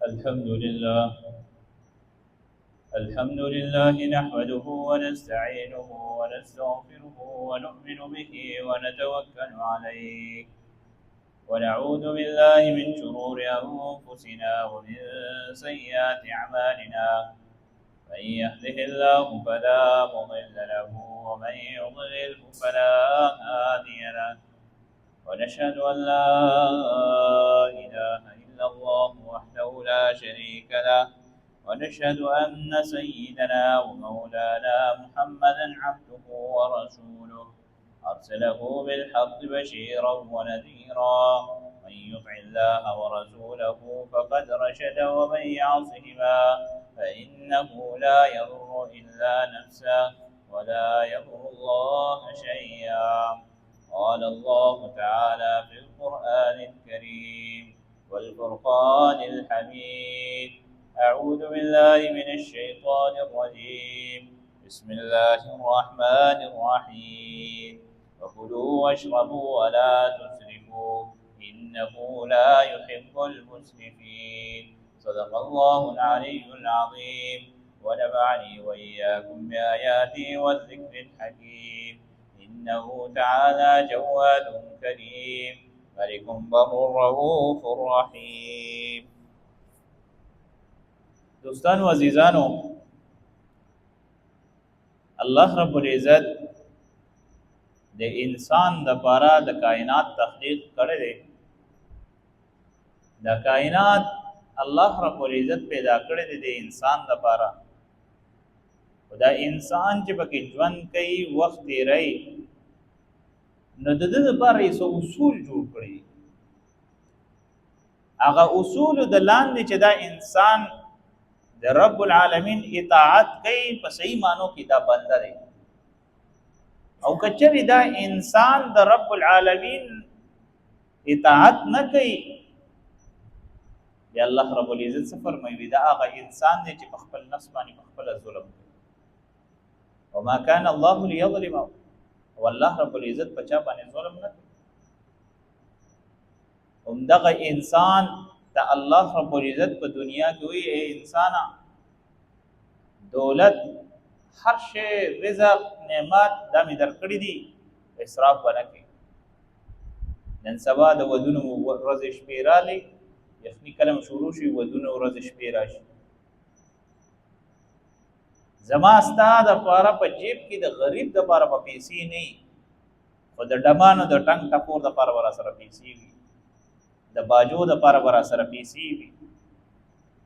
الحمد لله الحمد لله نحمده ونستعينه ونستغفره ونؤمن به ونتوكل عليه ونعوذ بالله من شرور أنفسنا ومن سيئات أعمالنا من يهده الله فلا مضل له ومن يضلله فلا هادي له ونشهد أن لا إله إلا الله وحده لا شريك له ونشهد أن سيدنا ومولانا محمدا عبده ورسوله أرسله بالحق بشيرا ونذيرا من يطع الله ورسوله فقد رشد ومن يعصهما فإنه لا يضر إلا نفسه ولا يضر الله شيئا قال الله تعالى في القرآن الكريم والفرقان الحميد أعوذ بالله من الشيطان الرجيم بسم الله الرحمن الرحيم وكلوا واشربوا ولا تسرفوا إنه لا يحب المسرفين صدق الله العلي العظيم ونفعني وإياكم بآياته والذكر الحكيم إنه تعالى جواد كريم ملك بر رؤوف رحيم. دوستانو عزیزانو، الله رب العزت د انسان د پاره د کائنات تخلیق کړی دی. د کائنات الله رب العزت پیدا کړی دی د انسان د پاره. دا انسان چې پکې ژوند کوي، وخت تیری، نو د دې لپاره یې څو اصول جوړ کړي. هغه اصول د لاندې چې دا انسان د رب العالمین اطاعت کوي، په صحیح معنو کې دا بنده دی. او کچری دا انسان د رب العالمین اطاعت نه کوي، بیا الله رب العزت څه فرمایي؟ دا هغه انسان دی چې په خپل نفس باندې په خپل ظلم کوي. وما كان الله ليظلمهم، والله رب العزت پچا باندې ظلم نه کوي. همدغه انسان ته الله رب العزت په دنیا کې وی اے انسانا، دولت، هر شی، رزق، نعمت دا می درکړي دي، اسراف ونه کوي. نن سبا د ودونو ورځ شپې رالی، یخني کلم شروع شي، ودونو ورځ شپې راشي. زما ستا د پاره په جیب کې د غریب د پاره په پیسې نه، خو د ډمانو د ټنګ ټکور د پاره ورا سره پیسې وي، د باجو د پاره ورا سره پیسې وي.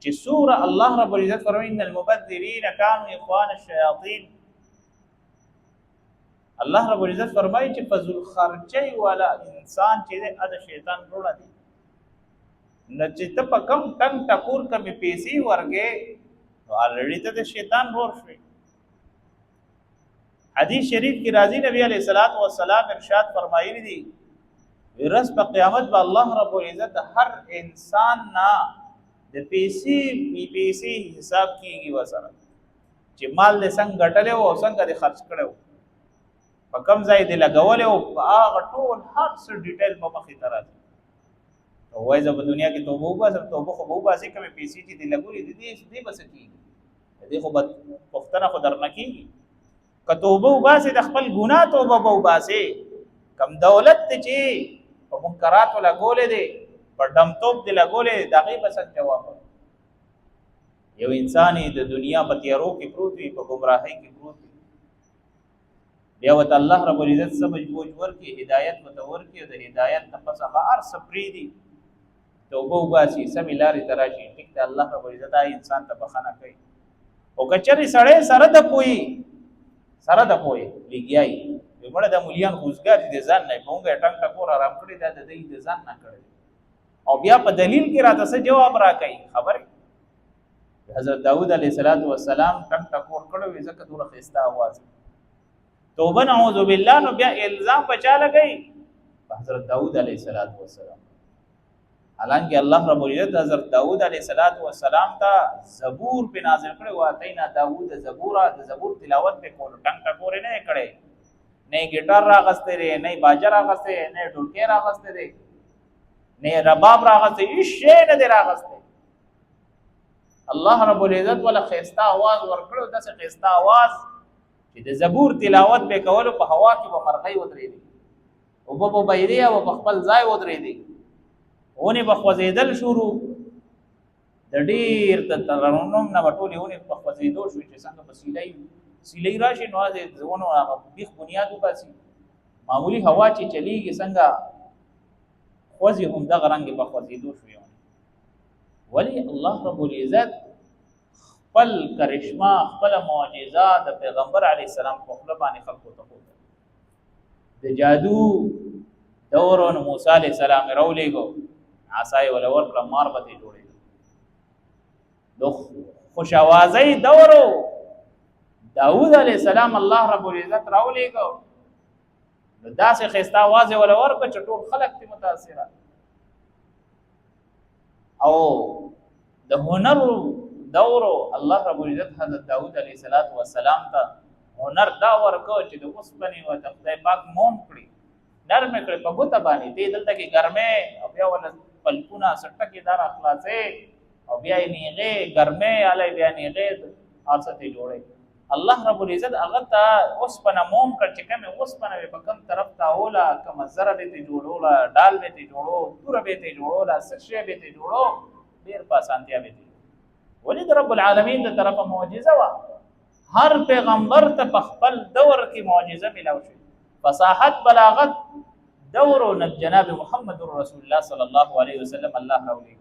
چې سوره الله رب العزت فرمایي ان المبذرین كانوا اخوان الشیاطین. الله رب العزت فرمایي چې فضل خرچي والا انسان چې د شیطان جوړه دي. نو چې ته په کم ټنګ ټکور کمې پیسې ورګې، نو الریډي ته د شیطان ور شوی. حدیث شریف کی راضی نبی علیہ الصلوۃ والسلام ارشاد فرمایلی دی، ورځ په قیامت به الله رب العزت هر انسان نه د پیسې حساب کیږي وسره، چې مال له څنګه ګټلې او څنګه د خرج کړو، په کم ځای دی لګولې او هغه ټول هر څه ډیټیل په مخې ته راځي. او وای زه په دنیا کې توبه وباسم، توبه خو وباسي، کومې پیسې چې دی لګولې دي بس کیږي، دې خو پښتنه خو درنه کیږي. که توبه وباسي د خپل ګناه توبه وباسي، کم دولت ته چې په منکراتو لګولې دی، په ډمتوب دی لګولې، دغه بس جواب. یو انسان د دنیا په تیارو کې پروت وي، په گمراهۍ کې پروت وي، بیا وت الله رب العزت سمجھ بوج ورکړي، هدایت متور کړي، د هدایت نه پس هر سپری دي توبه وباسي، سمې لارې ته راشي، ټیک ته الله رب العزت انسان ته بخښنه کوي. او کچرې سړی سره د پوي لګیای، مړه د مولیان خوځګار دي ځان نه پونګه ټنګ ټکور آرام کړی، دا د دې ځان نه کړی. او بیا په دلیل کې راته څه جواب راکړي خبره. حضرت داود علیه السلام ټنګ ټکور کړو، ځکه دوره خسته आवाज توبه نعوذ بالله، نو بیا الزام بچا لګي حضرت داود علیه السلام. حالانکه الله رب العزت حضرت داود علیه السلام ته زبور په نازل کړي، واتینا داود زبورا، د زبور تلاوت په کول ټنګ ټکور نه کړي، نه ګیټار راغسته لري، نه باجا راغسته، نه ډولکی راغسته دي، نه رباب راغسته، هیڅ شی نه دی راغسته. الله رب العزت ولا خيستا आवाज ورکړو داسې خيستا आवाज چې د زبور تلاوت به کولو په هوا کې به مرغۍ ودرېدي او په بيري او په خپل ځای ودرېدي ونی به خوځېدل شروع د ډیر د ترنم نه ټولې ونی په خوځېدو شو چې څنګه په سیلۍ راشي نو ځونو هغه بیخ بنیاد وباسي معمولی هوا چې چلیږي څنګه خوځي هم دغه رنګ په خوځېدو شو ولی الله رب العزت خپل کرشمه خپل معجزات د پیغمبر علی السلام په خپل باندې خلقو ته د جادو دور نو موسی علی السلام راولېګو عصای ولا ورکړه مار به جوړې د خوش اوازې دورو داوود علی السلام الله رب العزت راولېګو داسې خستا आवाज ولا ورکړه چې ټول خلق ته متاثر او د هنر دورو الله رب العزت حضرت داوود علیه السلام ته هنر دا ورکو چې د اوسپنې او د خدای پاک موم کړی نرم کړی په ګوته باندې دې دلته کې ګرمه او بیا ول پلپونه سټکې دار اخلاصې او بیا یې نیغه ګرمه علی بیا نیغه ارسته جوړي الله رب العزت هغه ته اوسپنه موم کړ چې کوم اوسپنه په کوم طرف ته اوله کوم زره به ته جوړولا ډال به ته جوړو تور به ته جوړولا سشي به ته جوړو ډیر په سانتیا به ولید رب العالمین د طرفه معجزه وا هر پیغمبر ته په خپل دور کې معجزه ملاو شي فصاحت بلاغت دور جناب محمد رسول الله صلی الله علیه وسلم الله راولي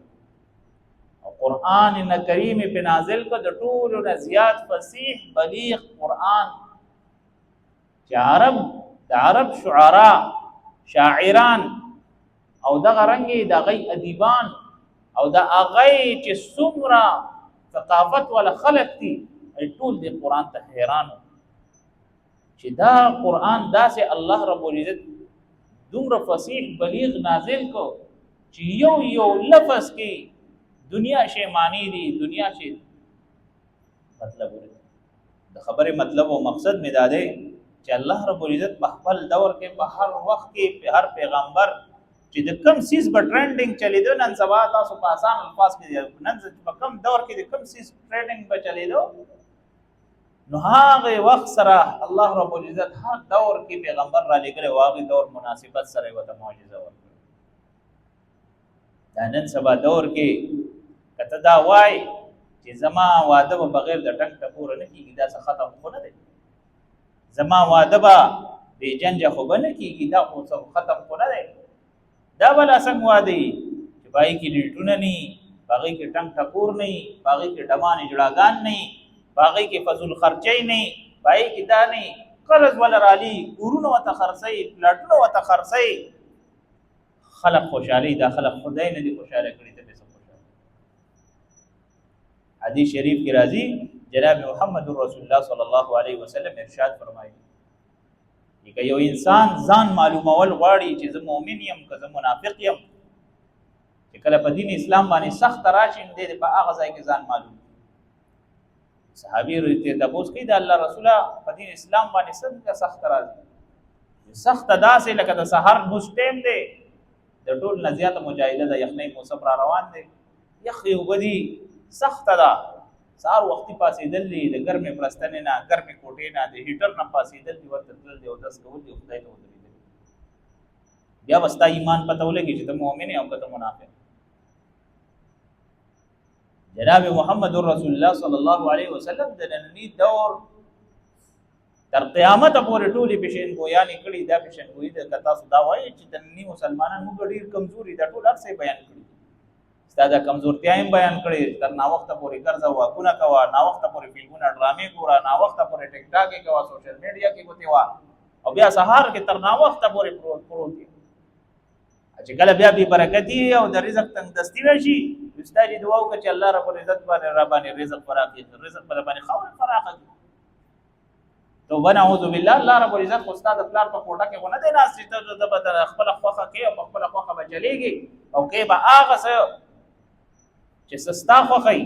او قران کریم په نازل کو د ټول نه زیات فصیح بلیغ قران چې عرب شعرا شاعران او دغه رنګي د غي ادیبان او د اغی چې څومره ثقافت ولا خلق دي ټول د قران ته حیران چې دا قران داسې الله رب العزت دومره فصیح بلیغ نازل کو چې یو لفظ کې دنیا شی معنی دي دنیا شی مطلب د خبره مطلب او مقصد می داده چې الله رب العزت په خپل دور کې په هر وخت کې په هر پیغمبر چې د کم سیس په ټرندینګ چلیدو نن سبا تاسو په آسان الفاظ کې نن په کم دور کې د کم سیس ټرندینګ په چلیدو نو هغه وخت سره الله رب العزت هر دور کې پیغمبر را لګره واغې دور مناسبت سره وته معجزه ورکړه دا نن سبا دور کې کته دا وای چې زما واده به بغیر د ټک ټکور نه کیږي دا څه ختم خو نه دی زما واده به بے جنج خو نه کیږي دا خو ختم خو نه دی دا بل څنګه وادي چې پای کې لیټونه نه باغې کې ټنګ ټکور نه باغې کې ډمان جړاګان نه باغې کې فضل خرچې نه پای کې دا نه قرض ولا رالي ورونو وتخرسي پلاټونو وتخرسي خلق خوشالي دا خلق خدای نه دي خوشاله کړی ته به خوشاله حدیث شریف کې راځي جناب محمد رسول الله صلی الله علیه وسلم ارشاد فرمایي که یو انسان ځان معلومول غواړي چې زه مؤمن یم که زه منافق یم چې کله په دین اسلام باندې سخت راشي نو دې په هغه ځای کې ځان معلوم صحابي ورته تاسو کې د الله رسوله په دین اسلام باندې څنګه سخت راځي سخت داسې لکه د سحر مستیم دی د ټول نزیات مجاهده د یخنۍ موسم را روان دی یخ یو بدی سخت ده سار وختي پاسېدل دي د ګرمې پرستنې نه ګرمې کوټې نه د هیټر نه پاسېدل دي ورته تل دی او داس کول دی خدای ته ودرېدل بیا وستا ایمان پته ولګي چې ته مؤمن یې او که ته منافق جناب محمد رسول الله صلی الله علیه وسلم د نننی دور تر قیامت پورې ټولې پېشین ګویانې کړي دا پېشین ګویي د تاسو دا وایي چې د نننی مسلمانان موږ ډېر کمزوري دا ټول هر څه بیان کړي دا کمزورتیا هم بیان کړي تر نا وخت پورې ګرځا واکونه کوا نا وخت پورې فلمونه ډرامې ګورا نا وخت پورې ټیک ټاک کې کوا سوشل میډیا کې کوته وا او بیا سهار کې تر نا وخت پورې پروت دي چې کله بیا به برکتی او د رزق تنگ دستی راشي استاد دعا وکړي چې الله رب العزت باندې ربانه رزق فراخي رزق باندې خور فراخي تو ونعوذ بالله الله رب العزت استاد پلار په کوټه کې ونه دی ناس چې د خپل خوخه کې او خپل خوخه بچلېږي او کې به هغه څه چې سستا خوخی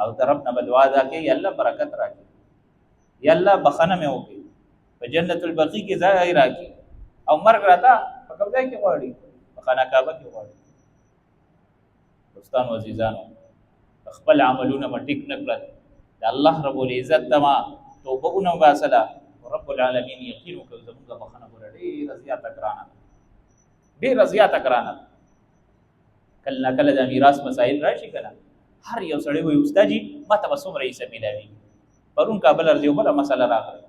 او درب نه بدوا ده کې الله برکت راکړي یا الله بخنه مې وکړي په جنت البقیع کې ځای راکړي او مرګ راته په کوم ځای کې غواړي په خانه کعبه کې غواړي دوستانو عزیزانو خپل عملونه مټیک نه کړل د الله رب العزت تما توبه ونه باسله رب العالمین یقین وکړ زموږ بخنه ګره ډېره زیاته ګرانه ډېره زیاته ګرانه کله کله د میراث مسائل راشي کنه هر یو سړی وایي استاد جی ما ته به څومره حصه میلاوي پرون کابل ارځي بله مسله راغله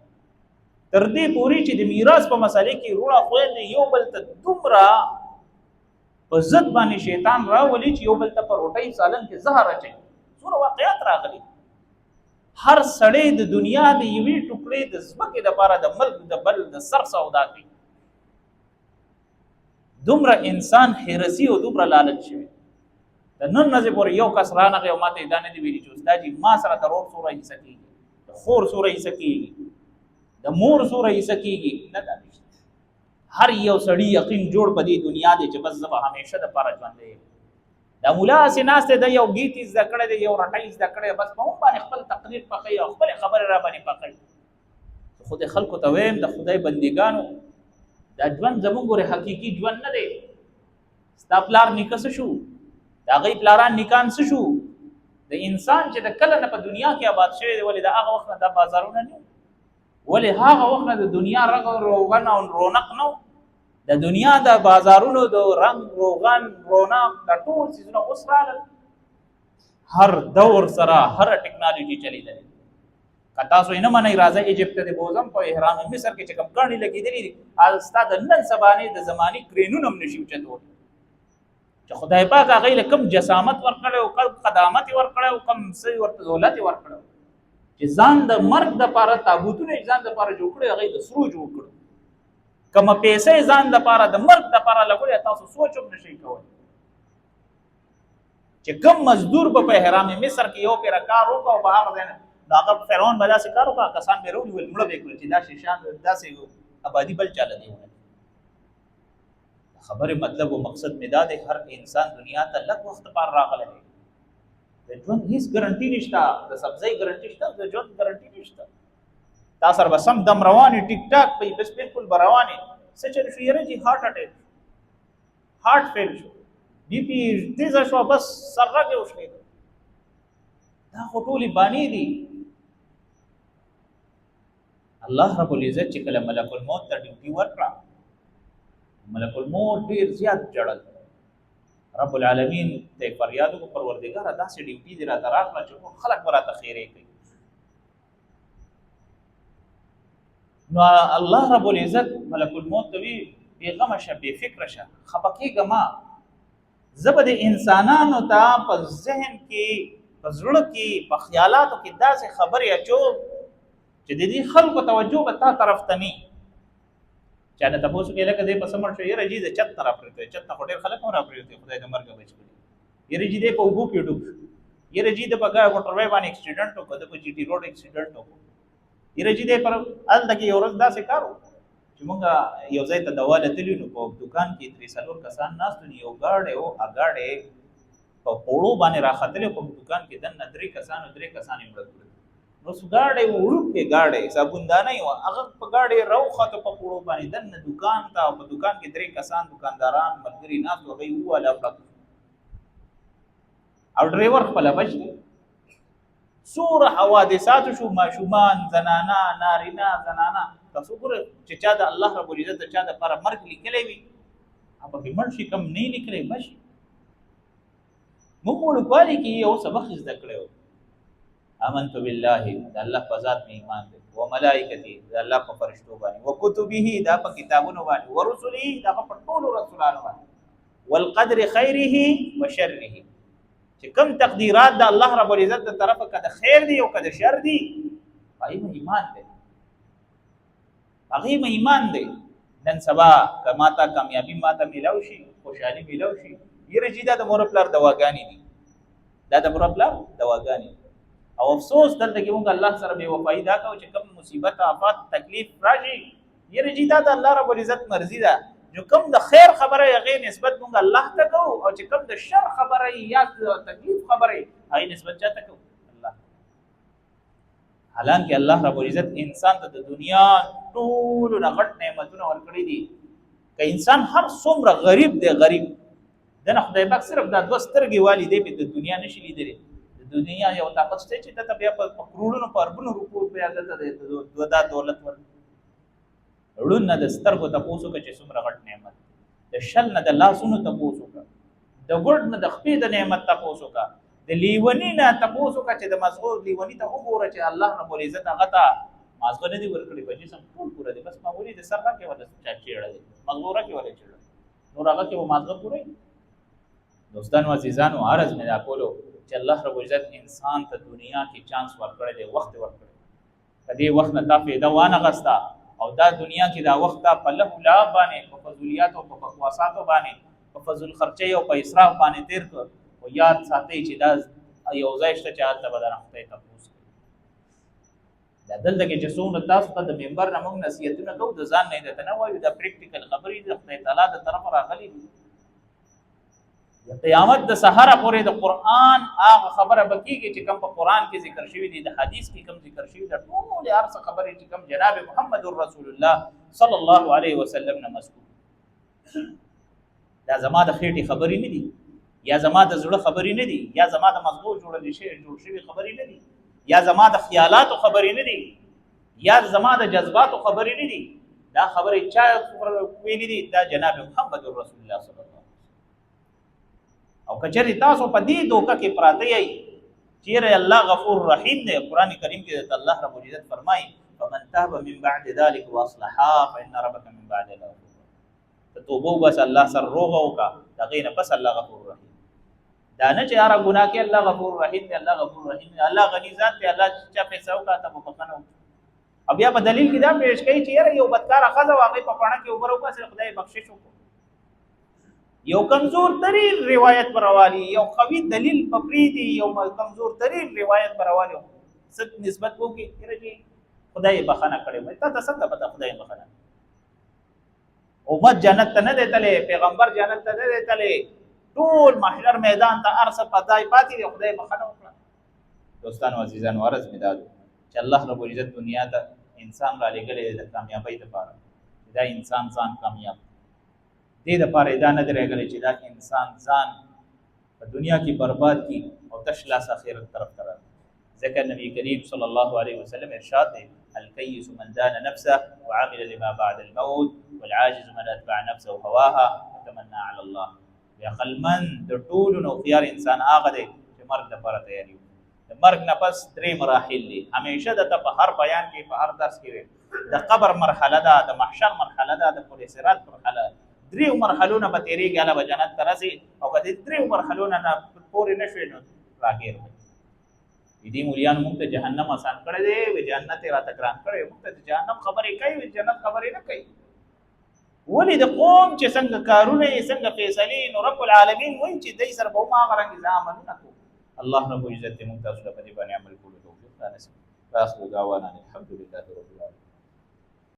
تر دې پورې چې د میراث په مسلې کې وروڼه خویندې یو بل ته دومره په ضد باندې شیطان راولي چې یو بل ته په روټۍ سالن کې زهر اچوي څومره واقعیات راغلي هر سړی د دنیا د یوې ټوکړې د ځمکې دپاره د ملک د بل د سر سودا کوي دومره انسان حرسي او دومره لالچ شوی د نن ورځې پورې یو کس رانغی او ما ته یې دا نه دي ویلي چې استاد جي ما سره د رور څومره حصه کېږي د خور څومره حصه کېږي د مور څومره حصه کېږي نه دا نشته هر یو سړي یقین جوړ په دې دنیا دی چې بس زه به همیشه دپاره ژوندی یم دا ملا هسې ناست دی د یو گیت یې زده کړی دی یو رټۍ زده کړی بس په هم باندې خپل تقریر پخوي او خپلې خبرې را باندې پخوي خو د خلکو ته ویم د خدای بندګانو دا ژوند زموږ ګورې حقیقي ژوند نه دی ستا پلار نیکه څه شو د هغوی پلاران نیکان څه شو د انسان چې د کله نه په دنیا کې آباد شوی دی ولې د هغه وخت نه دا بازارونه نه ولې هغه وخت نه د دنیا رنګ روغن او رونق نه د دنیا د بازارونو د رنگ روغن رونق د ټول څیزونه اوس راغلل هر دور سره هر ټکنالوژي چلیدلې که تاسو یې نه منئ راځئ ایجپت ته د بوزم په احرام مصر کې چې کوم کاڼي لګېدلي دي هغه ستا د نن سبانې د زمانې کرینونه هم نشي اوچتولی چې خدای پاک هغوی له کوم جسامت ورکړی او کوم قدامت یې ورکړی او کوم څه ورته دولت یې ورکړی چې ځان د مرګ دپاره تابوتونه یې ځان دپاره جوړ کړي هغوی د سرو جوړ کړو کومه پیسې ځان دپاره د مرګ دپاره لګولې تاسو سوچ هم نشئ کولی چې کوم مزدور به په احرام مصر کې یو پیره کار وکړه او په هغه ځای نه هغه فرعون به داسې کار وکړه کسان به یې راونیول مړه به یې کړل چې دا شیشان داسې آبادي بل چاله دی خبرې مطلب او مقصد مې دا دی هر انسان دنیا ته لږ وخت دپاره راغلی دی د ژوند هیڅ ګرنټي نشته د سبزۍ ګرنټي شته د ژوند ګرنټي نشته تا سره به سم دم روانې ټیک ټاک به بس بالکل به روانې څه چل شو یاره جي هارټ اټیک هارټ فیل شو بي پي تیزه شوه بس سررګ یې وشلېده دا خو ټولې بانې دي الله رب العزت چې کله ملک الموت ته ډیوټي ورکړه ملک الموت ډېر زیات جړل رب العالمین ته فریاد وکړو پروردګاره داسې ډیوټي دې راته راکړه چې خلک به راته خیرې کوي نو الله رب العزت ملک الموت ته وی بېغمه شه بې فکره شه خفه کېږه ما زه به د انسانانو ته په ذهن کې په زړه کې په خیالاتو کې داسې خبرې اچوم چې د دې خلکو توجه به تا طرف ته نه چا نه تپوس کې لکه دې په څه مړ شو یاره جي د چت نه راپرېوتی چت نه خو ډېر خلک هم راپرېوتی خدای د مرګه بچ کړي یاره جي دې په اوبو کې ډوب شو یاره جي د په موټروی باندې اکسیډنټ وکړو د په جي ټي روډ اکسیډنټ وکړو یاره جي دې پر هلته کې یو ورځ داسې کار و چې مونږ یو ځای ته دوا لتلي نو په دوکان کې 3 کسان ناست و یو ګاډی و هغه ګاډی په پوړو باندې راختلی په دوکان کې دننه 3 کسان یې مړه کړل نو ګاډی وړوکی ګاډی صابوندانه وه هغه په ګاډی راوخته په پوړو باندې دننه دوکان ته او په دوکان کې 3 کسان دوکانداران ملګري ناست و هغوی وواله پړک او ډریور خپله بچ دی څومره حوادثاتو شو ماشومان زنانه نارینه زنانه تاسو ګوره چې چا د الله رب العزت د چا دپاره مرګ لیکلی وي هغه پکې مړ شي کم نه یې لیکلی بس موږ وړوکوالي کې یو سبق زده کړی و آمنت بالله د الله په ذات مې ایمان دی وملائکته د الله په فرشتو باندې وکتبه دا په کتابونو باندې ورسله دا په ټولو رسولانو باندې والقدر خیره وشره چې کوم تقدیرات د الله رب العزت د طرفه که د خیر دی او که د شر دی هغې مې ایمان دی هغې مې ایمان دی نن سبا که ما ته کامیابي ما ته میلاو شي خوشحالي میلاو شي یره جي دا د مور پلار دواګانې دي دا د مور پلار دواګانې او افسوس دلته کې موږ الله سره بې وفایي دا کوو چې کوم مصیبت آفات تکلیف راشي یره جي دا د الله رب العزت مرضي ده جو کوم د خیر خبره هغې نسبت موږ الله ته کوو او چې کوم د شر خبره یا تکلیف خبره هغې نسبت چا ته کوو الله حالانکه الله رب العزت انسان ته د دنیا ټولو نه غټ نعمتونه ورکړي دي که انسان هر څومره غریب دی غریب دنه خدای پاک صرف دا 2 سترګې والی دی په د دنیا نشي لیدلی د دنیا یو طاقت شته چې ته بیا په کروڑونو په اربونو روپو بیا دلته د دولت ورړون نه د سترګو تپوسو که چې څومره غټ نعمت د شل نه د لاسونو تپوسو که د ګډ نه د خپې د نعمت تپوسو که د لیوني نه تپوسو که چې د مزغو لیوني ته وګوره چې الله رب العزت هغه ته مازغه نه دي ورکړي په جسم ټول پوره دي بس معمولي د سر راکې ولا چاچېړه دي مغزو راکې ولا چېړه نور هغه کې به مازغه پوره دوستانو عزیزانو عرض مې دا کولو چې الله رب العزت انسان ته دنیا کې چانس ورکړی دی وخت ورکړی په دې وخت نه تا فایده وانغسته او دا دنیا کې دا وخت په له لعب باندې په فضولیات او په بکواساتو باندې په فضول خرچي او په اسراف باندې تیر کړ او یاد ساتئ چې دا یو ځای شته چې هلته به درنښتئ تپوس دا دلته کې چې څومره تاسو ته د ممبر نه موږ نصیحتونه کوو د ځان نه درته نه وایو دا پریکټیکل خبرې د خدای تعالی د طرفه راغلي دي د قیامت د سحره پورې د قرآن هغه خبره به کېږي چې کوم په قرآن کې ذکر شوي دي د حدیث کې کوم ذکر شوي ده ټولې هر څه خبرې چې کوم جناب محمد رسول الله صلی الله علیه وسلم نه مذکور دا زما د خېټې خبرې نه دي یا زما د زړه خبرې نه دي یا زما د مغزو جوړ شوي خبرې نه دي یا زما د خیالاتو خبرې نه دي یا زما د جذباتو خبرې نه دي دا خبرې چا ویلي دي دا جناب محمد رسول الله صلی الله علیه وسلم او کچری تاسو په دې دوکه کې پراته یې چیرې الله غفور رحیم دی قران کریم کې الله رب العزت فرمایي فمن تاب من بعد ذلك واصلح فان ربك من بعد ذلك توبه بس الله سر روغه وکا دغه نه پس الله غفور رحیم دا نه چې هر ګناه کې الله غفور رحیم دی الله غفور رحیم دی الله غنی ذات دی الله چې پیسې وکا ته مخکنه او بیا په دلیل کې دا پیش کوي چې یو بدکار اخذ واقع په پاڼه کې اوپر وکړي خدای بخشش وکړي یو کمزور ترین روایت پروالی یو قوی دلیل پپریدي یو کمزور ترین روایت پروالی ست نسبت وو کې چې خدای بخنه کړي وي ته څنګه پته خدای بخنه امت جنت ته نه دیتلې پیغمبر جنت ته نه دیتلې ټول محشر میدان ته ارسه پدای پاتې خدای بخنه وکړه دوستانو عزیزانو عرض مې دادو چې الله رب العزت دنیا ته انسان را لګلې د کامیابی لپاره دا انسان ځان کامیاب دې د پاره دا نه درېږي چې دا انسان ځان په دنیا کې برباد کی او تشلاس اخرت طرف ته ذکر نبی کریم صلی الله علیه وسلم ارشاد دی الکیس من دان نفسه وعمل لما بعد الموت والعاجز من اتبع نفسه هواها وتمنى على الله عقل من د ټولو نو خيار انسان هغه دی چې مرګ لپاره تیاری وي د مرګ نه پس درې مراحل دي همیشه د په هر بیان کې په هر درس کې د قبر مرحله ده د محشر مرحله ده د پولیس صراط مرحله دریو مرحلونه به تیریږي الله به جنت ته رسي او که د دریو مرحلونه نه پورې نه شوي نو راګیر دې مولیانو موږ ته جهنم آسان کړی دی وی جنت راته ګران کړی موږ ته د جهنم خبرې کوي وی جنت خبرې نه کوي ولې د قوم چې څنګه کارونه یې څنګه فیصلې نو رب العالمین وایي چې دې سره به ما غرنګ عملونه کوو الله رب عزت موږ تاسو ته په دې باندې عمل کولو توفیق رانصیب واخر دعوانا الحمد لله رب العالمین